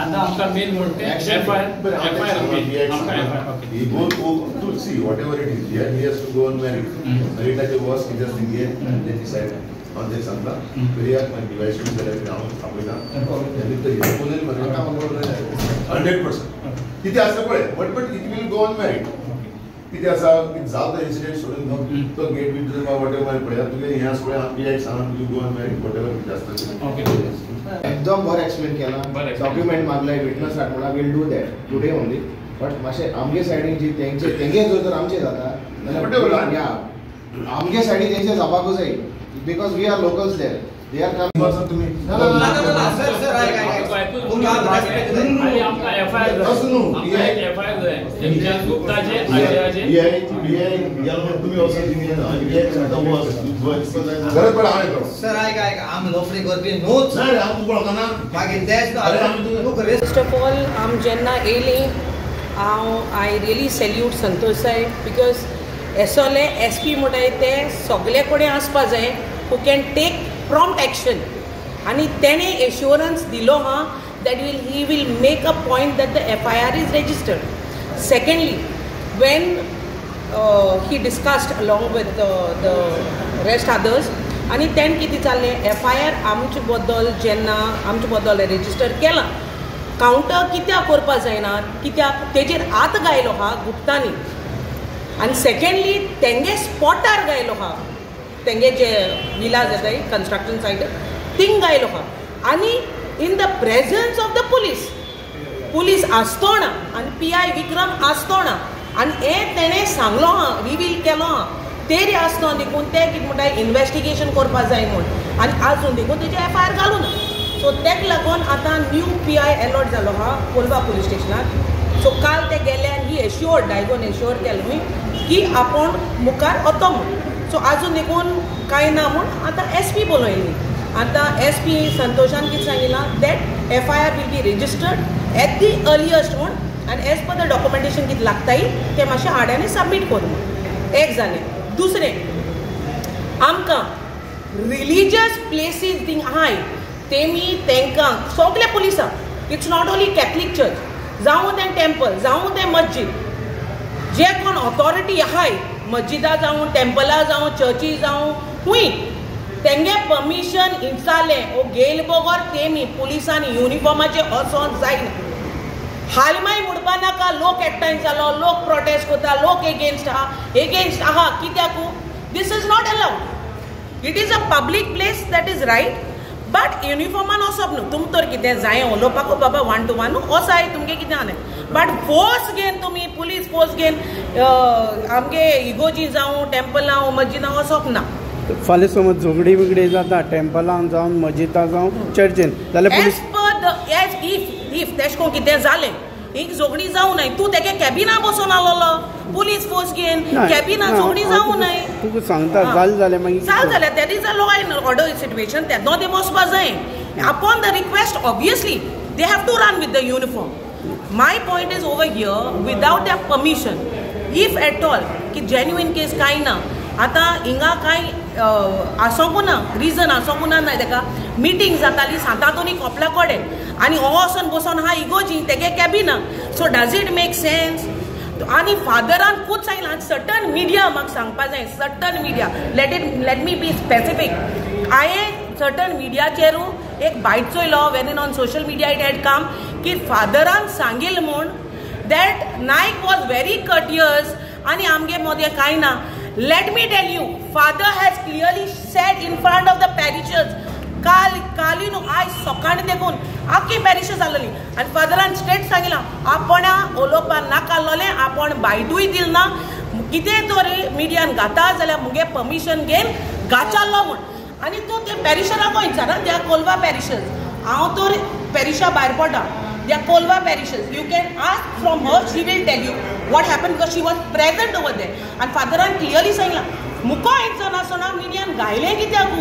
आता आमका मेन म्हणते FIR he go to see whatever it is here, he has to go on merit. Merit as a was he just engage and then decide on this samla period my device to select down apna and if the proposal marka 100% किती असं पळे but it will go on merit. किती असा की जाता incident सोडून तो gate with whatever पळे तुगे यहाँ पळे आम्ही एक सांग you go on merit whatever जास्त ओके एकदम बरं एक्सप्लेन केला डॉक्युमेंट मागलाय विटनेस म्हणा will do that today only but मातशें आमगे सायडीन जी तेंगे जो तर आमचे जाता जाल्यार या आमगे सायडीन तेंचे जावपाकूच जाय because we are locals there they are coming also तुम्ही सर सर FIR FIR तेमच्या गुप्ताचे आजयाचे तुम्ही ऑल्सो गरज पडा आहे सर आम लोफरी करपी नोच नाही आम बोलताना मागीर तेच फर्स्ट ऑफ ऑल आम जेन्ना येयली आय रियली सॅल्यूट संतोष साहेब बिकॉज एसोले SP म्हणटाय ते सगळे कडेन आसपा जाय who can take prompt action आनी तेणे एश्युरन्स दिलो हा that he will make a point that the FIR is registered. Secondly, when he discussed along with the rest others आणि then किती चालले FIR आमचे बद्दल जेन्ना आमचे बद्दल रेजिस्टर केला काउंटर कित्याक करपा जायना कित्याक तेजेर आत गायलो हा गुप्तांनी आनी सेकंडली तेंगे स्पॉटार गायलो हा तेंगे जे विलाज येताय कन्स्ट्रक्शन सायट थिंग गायलो हा आनी in the presence of the police आसतना आणि PI विक्रम आसतना आणि हे तेणे सांगलो हा रिवील केलो हा तेरी आसतना देखून ते कितें म्हणटाय इन्वेस्टिगेशन करपा जाय म्हूण आनी आजून देखून तेजे FIR घालूं ना सो तेक लागून आतां न्यू PI अलॉट जालो हा कोलवा पुलीस स्टेशनाक सो काल ते गेले आनी ही एश्योर्ड डायगोन एश्योर्ड केलो की आपण मुखार वतो म्हूण सो आजून देखून कांय ना म्हूण आतां SP बोलयली आता SP संतोषान कितें सांगितला that FIR will be registered at the earliest म्हूण आनी एज पर द डॉक्युमेंटेशन कितें लागताय ते मातशें आड्यांनी सबमीट कर म्हूण एक जालें दुसरें आमकां रिलिजियस प्लेसीस थिंग आहाय तेमी तांकां सगळे पुलिसांक it's not only Catholic church जावं तें टेंपल जावं तें मस्जीद जे कोण ऑथॉरिटी आहाय मस्जिदां जावं टेंपलां जावं चर्ची जावं खूंय तेंगे परमिशन इंचालें ओ गेल बगर तेमी पुलिसांनी युनिफॉर्माचे वचोंक जायना हालमाय म्हणपा नाका लोक एकठांय जालो लोक प्रोटेस्ट करता लोक एगेन्स्ट आहा कित्याक this is not allowed it is a public place that is right but युनिफॉर्मान वचप न्हू तुमकां तर कितें जाय उलोवपाकू बाबा 1 to 1 वसाय तुमगे कितें आनी बट फोर्स घेवन तुमी पुलीस फोर्स घेवन आमगे इगोजी जावं टेंपलां मस्जिदां वचप ना फाल्यां समज झगडी बिगडी जाता टेंपलान जावन मस्जिदां जावं चर्चीन जाल्यार पुलीस इफ तेश कोन कितें जालें एक झगडी जावं न्हय तूं तेगे कॅबिना बसून आलोलो पुलीस फोर्स घेवन कॅबिना झगडी जावं न्हय तुका सांगता जालें जाल्यार मागीर जालें जाल्यार that is a law and order situation तेन्ना ते वचपा जाय upon the request obviously they have to run with the uniform my point is over here without their permission if at all की जेन्युइन केस कांय ना आतां हिंगा कांय आसोंकू ना रिजन आसोंकू ना तेका मिटींग जाताली सांतातोनी कॉपला कडेन आनी हो वचोन बसोन हा इगोजी तेगे कॅबिना so does it make sense आनी फादरान खूब सांगलां सर्टन मिडिया म्हाका सांगपा जाय certain media let me be specific हांवें सर्टन मिडियाचेरू एक बायट चोयलो when on social media it had come की फादरान सांगिल म्हूण that Naik was very courteous आनी आमगे मदें कांय ना let me tell you father has clearly said in front of the parishes काल न्हू आयज सकाळीं देखून आख्खी पॅरिश जाल्ली आनी फादरान स्ट्रेट सांगिलां आपण उलोवपा नाका आसलोलें आपण बायटूय दिल ना कितें तरी मिडियान घाता जाल्यार मुगे परमिशन घेवन घाचाल्लो म्हूण आनी तूं ते पॅरिशराक विचार त्या कोलवा पॅरिशस हांव तर पॅरिशा भायर पडटा त्या Colva parishes you can ask from her she will tell you what happen because she was present over there आनी फादरान क्लियरली सांगलां मुको एक जण आसतना मिडियान गायलें कित्याक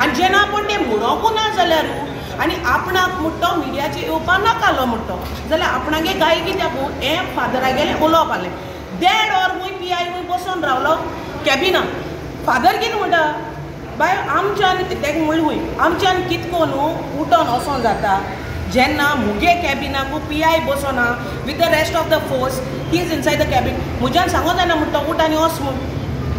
आनी जेन्ना आपण तें म्हणोकू ना जाल्यार आनी आपणाक म्हणटो मिडियाचेर येवपा नाकालो म्हणटो जाल्यार आपणागे गाय कित्याक हें फादरागेलें उलोवप आलें देड ऑर खूंय PI खूंय बसून रावलो कॅबिना फादर कितें म्हणटा बाय आमच्यान तेका म्हणलें खूंय आमच्यान कितको न्हू उठोन वचों जाता जेन्ना मुगे कॅबिनाकू PI बसोना with the rest of the force, he is inside the cabin. म्हज्यान सांगो जायना म्हणटा उठ आनी वच म्हूण.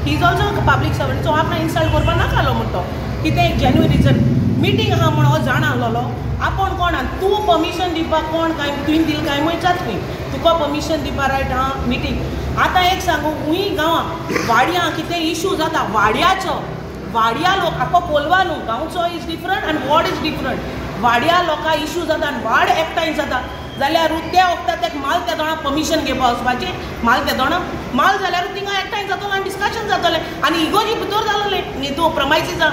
He is also public servant, so आपणा इन्सल्ट करपा नाकालो म्हणटा. कितें एक जेन्युइन रिजन. मिटींग आहा म्हूण हो जाण आहलोलो. आपूण कोण तूं परमिशन दिवपाक कोण काय तुवें दिल काय वयचाच न्ही. तुका परमिशन दिवपा रायट आहा मिटींग. आतां एक सांगू, हुंय गांवां वाड्या कितें इशू जाता वाड्याचो, वाड्या लोक आतां कोलवा न्हू, गांवचो इज डिफरंट आनी वॉर्ड इज डिफरंट. वाड्या लोकां इशू जाता आनी वाड एकठांय जाता जाल्यार त्या वखदार तेका माल त्या दोणा परमिशन घेवपा वचपाचें. माल त्या दोणा माल जाल्यार थिंगा एकठांय जातलो आनी डिस्कशन जातलें आनी इगोजी भितर जालोलें न्ही. तूं प्रमायसीस आहा,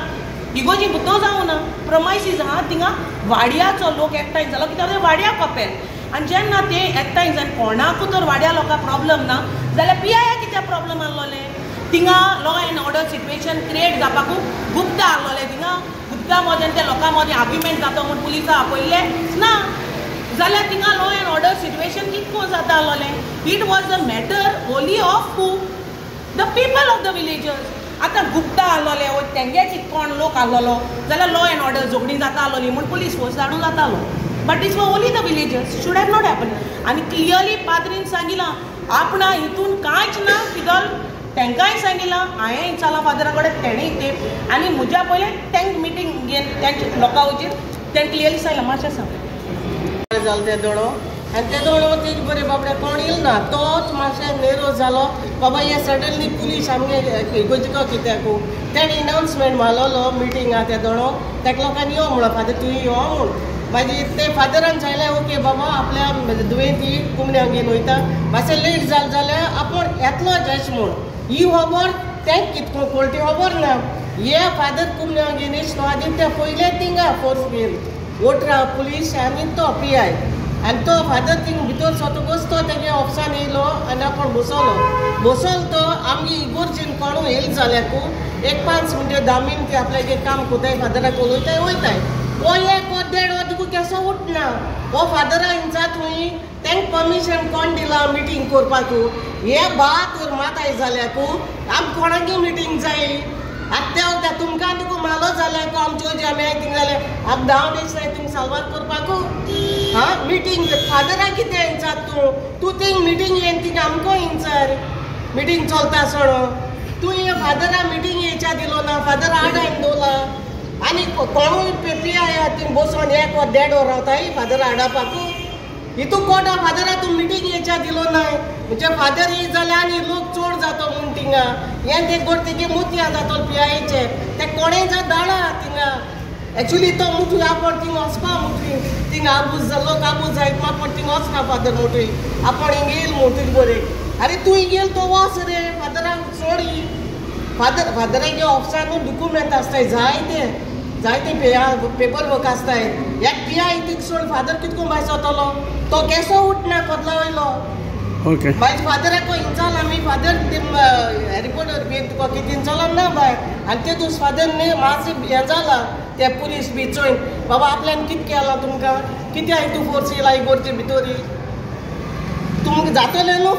इगोजी भितर जावं ना, प्रमायसीस आहा थिंगा वाड्याचो लोक एकठांय जालो कित्याक वाड्या कपेल. आनी जेन्ना ते एकठांय जावन कोणाकूय तर वाड्या लोकांक प्रॉब्लम ना जाल्यार PI कित्याक प्रॉब्लम आहलोलें. थिंगा law and order situation create जावपाकू गुप्ता आहलोलें. थिंगा गुप्ता मदें ते लोकां मदें आर्ग्युमेंट जाता म्हूण पुलिसा आपयल्लें ना. जाल्यार थिंगा लॉ एंड ऑर्डर सिट्युएशन कितको जाता आहलोलें. It was the matter only of who the people of the villagers. आतां गुप्ता आहलोले वो तेंगेच कोण लोक आहलोलो जाल्यार लॉ एंड ऑर्डर झगडीं जाता आहलोली म्हूण पुलीस फोर्स धाडूं जातालो. But it's for only the villagers. Should have not happen. आनी क्लियरली पाद्रीन सांगिलां आपणा हितून कांयच ना कित्याक तेंकांय सांगिलां हांवें इचाला फादरा कडेन तेणें ते आनी म्हज्या पयलें तेंक मिटींग घेवन तेंच्या लोकां वचून तें क्लियरली सांगलां मातशें सांग जालो ते दोडो आनी ते दोडो तेज बरे बाबडे कोण येल ना तोच मातशें नेरो जालो बाबा हे सडनली पुलीस आमगे इगोजिको कित्याकू तेणें अनाउन्समेंट मारलोलो मिटींगा ते दोडो तेका लोकांनी यो म्हणून फादर तुवें यो म्हूण. मागीर ते फादरान सांगलें ओके बाबा आपल्या दुयेंती कुमण्याक घेवन वयता मातशें लेट जालें जाल्यार आपूण येतलो जश म्हूण. ही खबर तेंक कितको कोल्टी खबर ना. हे फादर कुमण्याक घेवन येयलो आदी ते पयले थिंगा फोर्स घेवन वोटरा पुलीस आनी तो PI आनी तो फादर थिंग भितर सोतोकूच तो तेगे ऑफिसान येयलो आनी आपूण बसोलो तो आमगे इगोर्जीन कोणू येयलो जाल्याकू एक 5 मिनटां 10 मिनटां आपल्यागे काम कोताय फादराक उलयताय वयताय. वो एक वो देड वो तुका केसो उठना. वो फादरा हिंचात हुंय तेंक परमिशन कोण दिला मिटींग करपाकू. हे बात माताय जाल्याकू आम कोणागे मिटींग जाय. आतां तुमकां तुका मालो जाल्यार आमच्यो जे आमी थिंग जाल्यार आतां 10 दीस जाय तुमकां साल्वात करपाकू. हां मिटींग फादरा कितें हिंचात तूं थिंग मिटींग येवन थिंग आमको हिंचार मिटींग चलता सोडो. तूं हे फादरा मिटींग येवच्या दिलो ना. फादर आडायन दवरला आनी कोणूय PI थिंग बसोन एक वर देड वर रावताय फादर हाडपाकू. हितू कोटा फादरा तूं मिटींग येवच्या दिलो ना म्हणजे फादर येयत जाल्यार आनी लोक चोड जातो म्हूण थिंगा हें ते गोड तेगे मोतयां जातो PIचे ते कोणें जा धाडा थिंगा. एक्चुली तो मुठू आपूण थिंग वचपा मुठू थिंग आबूज लोक आबूज जायत आपूण थिंग वचना फादर मुठू आपूण हिंग येयल मुठू बरें. अरे तूं गेल तो वच रे फादराक सोडी. फादरागे ऑफिसान डॉक्युमेंट आसताय जायते पेपर वर्क आसताय. एक PI थिंग सोड फादर कितको भायर सोतलो तो केसो उठना कोदला वयलो. ओके मागीर फादराक हिंचाल आमी फादर रिपोर्टर बी तुका कितें हिंचालो ना भायर आनी ते दीस फादर न्ही मातशें हें जाला ते पुलीस बी चोयन बाबा आपल्यान कितें केलां तुमकां कित्या तूं फोर्स येयला इगोर्जे भितर तुमकां जातलें न्हू.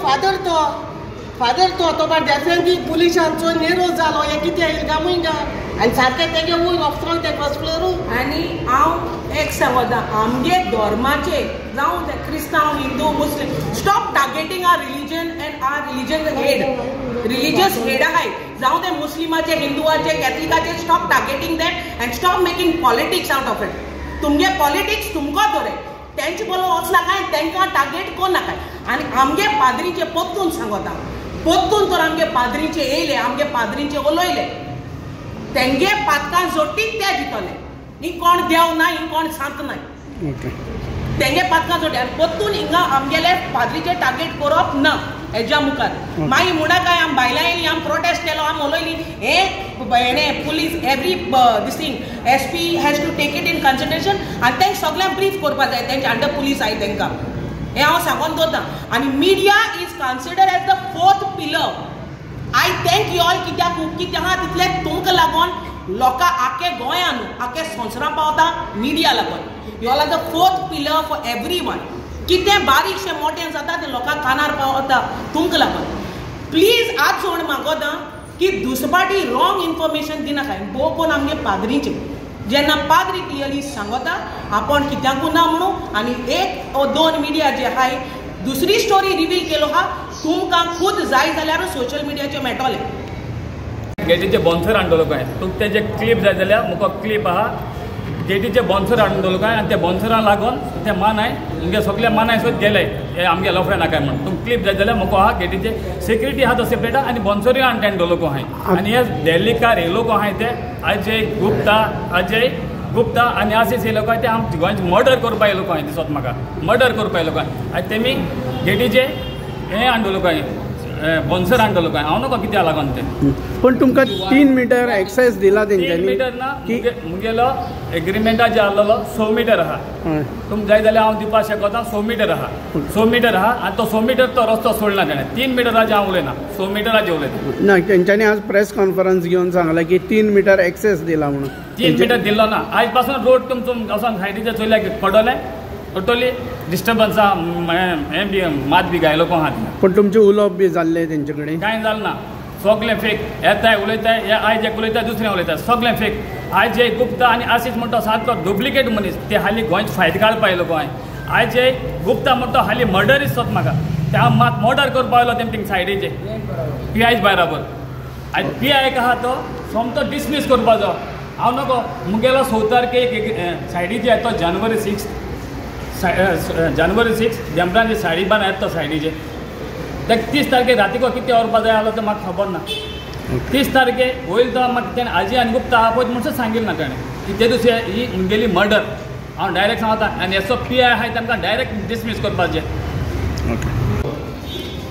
फादर तो बार डेफिनेटली पुलिसांचो नेरो जालो हे कितें येयला गामूय गा आनी सारकें तेगे वयर ऑफिसान ते फर्स्ट फ्लोरू. आनी हांव एक सांगता आमगे धर्माचे जावं ते क्रिस्तांव Hindu Muslim stop targeting our religion and our religion head religious head आहाय जावं ते मुस्लिमाचे हिंदुवाचे कॅथलिकाचे stop targeting that and stop making politics out of it. तुमगे पॉलिटिक्स तुमको धोरे तेंचे बरोबर वचनाकाय तेंकां टार्गेट कोन्नाकाय. आनी आमगे पाद्रीचे पोत्तून सांगता पोत्तून तर आमगे पाद्रीचे येयले आमगे पाद्रीचे उलयले तेंगे पातकां जोडटी ते दितले. ही कोण देव ना ही कोण सांत नाय तेंगे पातकां जोडटी आनी पोत्तून हिंगा आमगेले पाद्रीचे टार्गेट करप ना हेज्या मुखार. मागीर म्हणा काय आम बायलां येयली आम प्रोटेस्ट केलो आम उलयली हेणे police every this thing SP has to take it in consideration आनी तेंक सगळ्यांक ब्रीफ करपा जाय तेंचे अंडर पुलीस आहाय तेंकां हें हांव सांगून दवरतां. आनी media is considered as the 4th pillar. I thank you all कित्याक तितले तुमकां लागून लोकां आखे गोंयान आखे संवसारा पावता मिडिया लागून. You all are the 4th pillar for everyone. कितें बारीकशें मोटें जाता तें लोकां कानार पावता तुमकां लागून. प्लीज आज सोड मागोता की दुसपाटी रॉंग इन्फॉर्मेशन दिनाकाय भोव कोण आमगे पाद्रीचे जेन्ना पाद्री क्लियरली सांगता आपण कित्याकू ना म्हणून आनी 1 वा 2 मिडिया जे आहाय दुसरी स्टोरी रिवील केलो हा तुमकां खुद जाय जाल्यार सोशल मिडियाचेर मेळटलें गेटीचे बॉन्सर हाडलो काय तुका तेजे क्लिप जाय जाल्यार मुको क्लिप आहा गेटीचे बॉन्सर हाडलो काय आनी त्या बॉन्सराक लागून ते मानाय तुमगे सगळे मानाय सुद्दां गेले हे आमगे लफडे नाकाय म्हणून तुमकां क्लिप जाय जाल्यार मुको आहा गेटीचे सिक्युरिटी आहा तो सेपरेट आहा आनी बॉन्सरूय हाडून दवरलो आहाय आनी हे दिल्लीकार हे लोक आहाय ते अजय गुप्ता आनी आशीष हे लोक ते आमचे गोंयचे मर्डर करपा येयलो आहाय दिसत म्हाका मर्डर करपा येयलो आहाय आनी तेमी गेटीचे हे हाडलो काय बॉन्सर हाडलो काय हांव नका कित्याक लागून ते पण तुमकां 3 मीटर एक्सेस दिला 3 मीटर ना मुगेलो एग्रीमेंटा जे आहलो 6 मीटर आहा तुमकां जाय जाल्यार हांव दिवपाक शकता 6 मीटर आहा 6 मीटर आहा आनी तो 6 मीटर तो रस्तो सोडला ताणें 3 मिटराचे हांव उलयना 6 मिटराचे उलयता ना तेंच्यांनी आज प्रेस कॉन्फरन्स घेवन सांगला की 3 मीटर एक्सेस दिला म्हणून 3 मीटर दिल्लो ना आयज पासून रोड तुमचो वचोन सायडीचे चोयल्या की पडोले टोटली डिस्टर्बन्स हे बी मात बी गायलो को आहा पण तुमचे उलोवप बी जाल्ले तेंचे कडेन कांय जालें ना सगळें फेक येताय उलयताय हे आयज एक उलयता दुसरें उलयता सगळें फेक आयज जे गुप्ता आनी आशीष म्हणटा सारको डुप्लिकेट मनीस ते हालीं गोंयचे फायद काडपा येयलो गोंय आयज जे गुप्ता म्हणटा हालीं मर्डरीस सोद म्हाका ते हांव मात मर्डर करपा येयलो तेम थिंग सायडीचे PI बराबर आनी PI आहा तो सोमतो डिसमीस करपा जाय हांव नको मुगेलो 6 तारखेक सायडीचे येता जानेवारी 6 देमरांची साडी बांद येता तो सायडीचे ते 30 तारखेक रातीको कितें व्हरपा जाय आहलो तें म्हाका खबर ना 30 तारखेक वयर तो म्हाका तेणें आजी आनी गुप्ता आहा पळय म्हणून सांगिल्लें ना ताणें की ते दुसरे ही मुगेली मर्डर हांव डायरेक्ट सांगता आनी हेचो PI आहाय तांकां डायरेक्ट डिसमीस करपाचें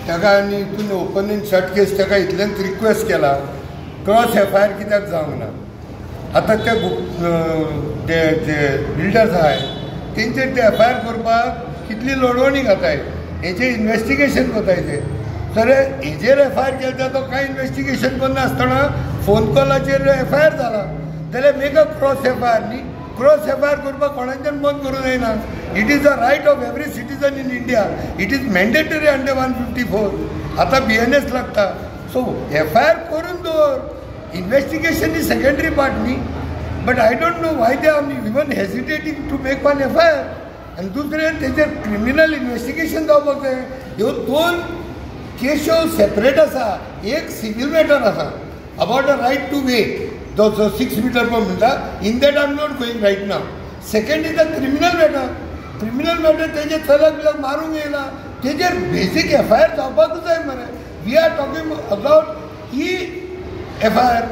ताका आनी हितून ओपन इन शट केस ताका इतलेंच रिक्वेस्ट केला क्रॉस FIR कित्याक जावंक ना आतां ते जे बिल्डर्स आहाय तेंचेर ते FIR करपाक कितली लडवणी घाताय हेचें इन्वेस्टिगेशन कोताय ते तर हेजेर FIR केल्या तो कांय इन्वेस्टिगेशन करना आसतना फोन कॉलाचेर FIR जाला जाल्यार मेक अ क्रॉस FIR न्ही क्रॉस FIR करपाक कोणाच्यान बंद करूं जायना it is a right of every citizen in India it is mandatory under 154 आतां BNS लागता सो FIR करून दवर इन्वेस्टिगेशन इज सेकंडरी पार्ट न्ही but I don't know why they are even hesitating to make one FIR. And दुसरें तेजेर criminal investigation जावपाक जाय ह्यो 2 केसो सेपरेट आसा एक सिवील मॅटर आसा about a right to way जो 6 मीटर पण म्हणटा in that I am not going right now second is a criminal matter तेजे चलक मारूंक येयला तेजेर बेसीक FIR जावपाकूच जाय मरे we are talking about FIR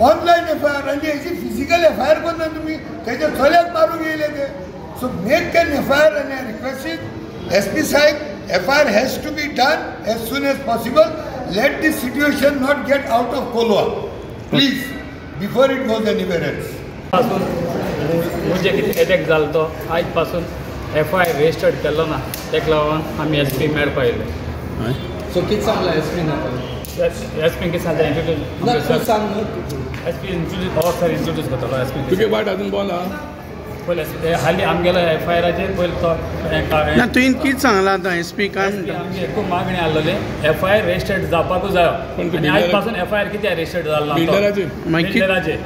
online FIR आनी हेची फिजिकल FIR करना तुमी तेजे चल्याक मारूंक येयले ते सो मेक एन FIR आनी आय रिक्वेस्टेड SP साहेब FIR has to be done as soon as possible let this situation not get out of Colva please before it goes anywhere else पासून म्हणजे कितें एटॅक जालो तो आयज पासून FIR रजिस्टर्ड केल्लो ना तेका लागून आमी SP मेळपा येयले सो कितें सांगला SP ना SP कितें सांगता इंट्रोड्यूस SP इंट्रोड्यूस करतलो SP तुगे बाट अजून बंद आहा पयले हालीं आमगेलो FIRाचेर पयलो तो ना तुवें कितें सांगलां आतां SP काय आमची एकूच मागणी आहलोली FIR रजिस्टर्ड जावपाकूच जायो आनी आयज पासून FIR कित्याक रजिस्टर्ड जालो ना बिल्डराचे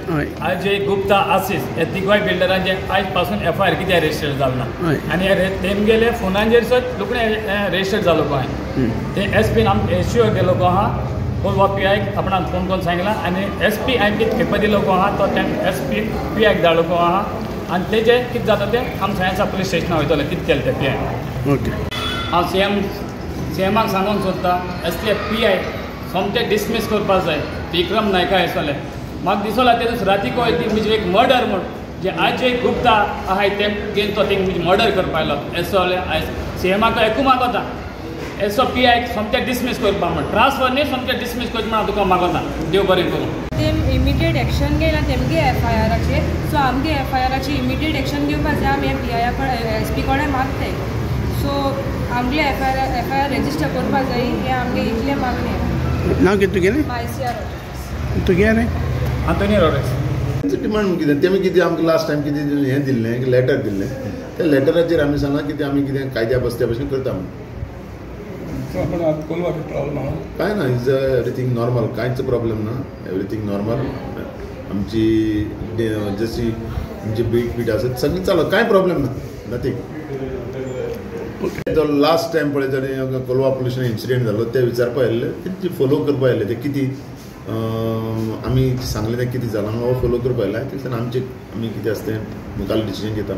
आयज जे गुप्ता आशीष हे तिगूय बिल्डरांचे आयज पासून FIR कित्याक रजिस्टर्ड जालो ना आनी तेमगेले फोनांचेर सुद्दां रोखडें रजिस्टर्ड जालो गोंय ते SPन आमकां एश्योर केलो गो आहा कोण PIक आपणाक फोन करून सांगला आनी SP हांवें कितें खेपे दिलो गो आहा तो SP PIक धाडलो गो आहा आनी तेजे कितें जाता तें आमी सायन्सा पुलीस स्टेशना वयतले कितें केलें तें PI ओके हांव CMाक सांगूंक सोदता असले PI सोमतें डिसमीस करपाक जाय विक्रम नायका येसले म्हाका दिसोला ते दीस रातीको म्हणजे एक मर्डर म्हूण जे आयज एक गुप्ता आहाय ते घेवन तो थिंग मर्डर करपा आयलो येसले आयज CMाक एकू मागता एसो PI सोमतें डिसमीस करपा म्हण ट्रान्सफर न्ही सोमतें डिसमीस करचें म्हण तुका मागता देव बरें करूं तेम इमिडिएट एक्शन घेयला तेमगे FIRाचेर सो आमगे FIRाची इमिडिएट एक्शन घेवपा जाय आमी PI कडेन SP कडेन मागताय सो आमगे FIR रेजिस्टर करपा जाय हे आमगे इतले मागणे नांव कितें तुगेलें ICR तुगेलें आंतोनी रोड्स डिमांड कितें तेमी कितें आमकां लास्ट टायम कितें हें दिल्लें लेटर दिल्लें त्या लेटराचेर आमी सांगला कितें आमी कितें कायद्या बसत्या भशेन करता म्हणून प्रॉब्लम आहा काय ना इज एवरीथिंग नॉर्मल कांयच प्रॉब्लेम ना एवरीथिंग नॉर्मल आमची जशी आमची बीट आसत सगळी चालू कांय प्रॉब्लेम ना नथींग. तो लास्ट टायम पळय ताणें कोलवा पोल्युशन इन्सिडेंट जालो ते विचारपा आयिल्ले कितें फॉलो करपा आयिल्ले ते कितें आमी सांगलें तें कितें जालां हो फॉलो करपा आयला तेन्ना आमी कितें आसता तें मुखार डिसिजन घेता.